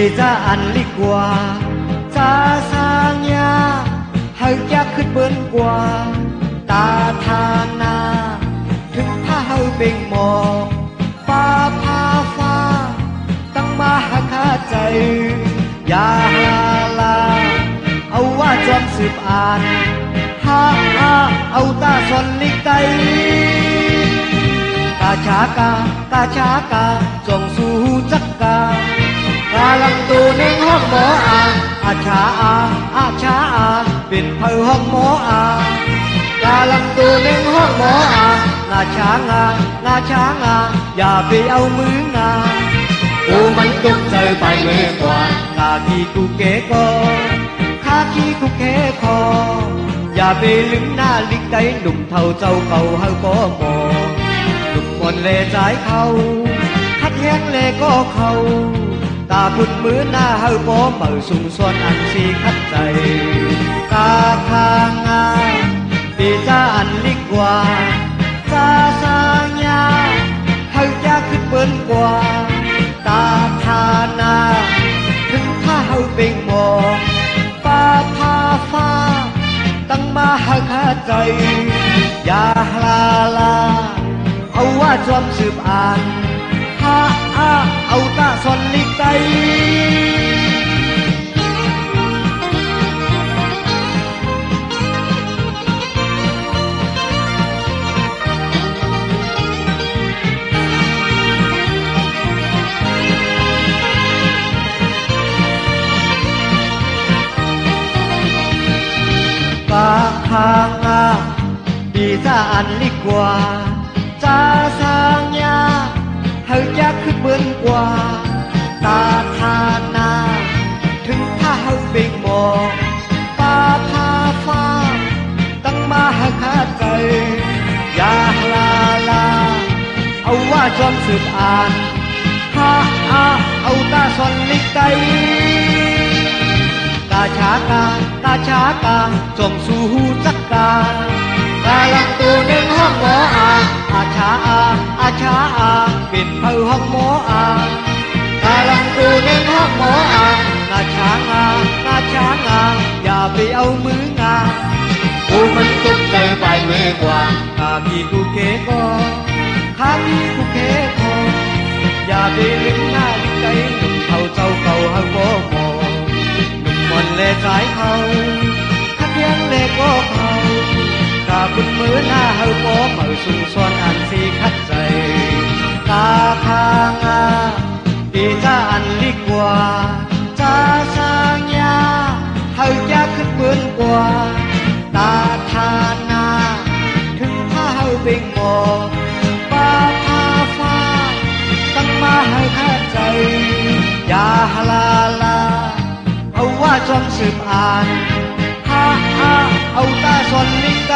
ra ăn lý qua ra sang nhà hơi chắc khứt bơn qua ta tha na thức tha hơi bên mò pha pha pha tăng ma ha kháใจยาลาเอาว่าจอมสืบอ่านฮาเอาตาสนลิกไตกาชากาจงสู้จักกากาลังตูเน่งห้องหมออาชาเป็นเผอห้องหมอกาลังตูเน่งห้องหมองาช้างาอย่าไปเอามืองากูมันตุกใจไปเมื่อกว่ากาขี้กูเก๋ก็ข้าขี้กูเก๋คออย่าไปลึงหน้าลิกใจหนุ่มเท่าเจ้าเก่าเฮาก็หมอหนุ่มคนเล่ใจเขาคัดแย้งเล่ก็เขาตาพุ่นมือหน้าเฮาก็เมื่อสุ่มส่วนอันสีคัดใจกาคางาปีจ้าอันลิกกว่าซาซายาเฮาจะขึ้นเบิ้นกว่าตาทานาถึงถ้าเฮาเป็นหมอฟ้าพาฟ้าตั้งมาหาคาใจอย่าลาเอาว่าจอมสืบอ่านฮาเอาตาสนลิกไตกาคางาปีจ้าอันลิกกว่าจ้าสางยาเฮาจะขึ้นเบิ้นกว่าตาทานาถึงถ้าเฮาเป็นหมอฟ้าพาฟ้าตั้งมาหาคาใจอย่าลาเอาว่าจอมสืบอ่านฮาเอาตาสนลิกไตกาชากาจงสู้จักกากาลังตูเน่งห้องหมออาชาเป็นเผอห้องหมอกาลังตูเน่งห้องหมองาช้างาอย่าไปเอามืองากูมันตุกใจไปเมื่อกว่ากาขี้กูเก๋ก็ข้าขี้กูเก๋คออย่าไปลึกหน้าลึกใจหนุ่มเท่าเจ้าเก่าเฮาบ่มอมันเล่สายเขาคัดแย้งเล่ก็เขากาบุญมือหน้าเฮาโป้เมื่อสุ่มซ้อนอันสีคัดใจกาคางาปีจ้าอันลิกกว่าจ้าสางยาเฮาจะขึ้นเบิ้นกว่าตาทานาถึงถ้าเฮาเป็นหมอฟ้าพาฟ้าตั้งมาให้คัดใจอย่าลาเอาว่าจอมสืบอ่านฮาเอาตาสนลิกไต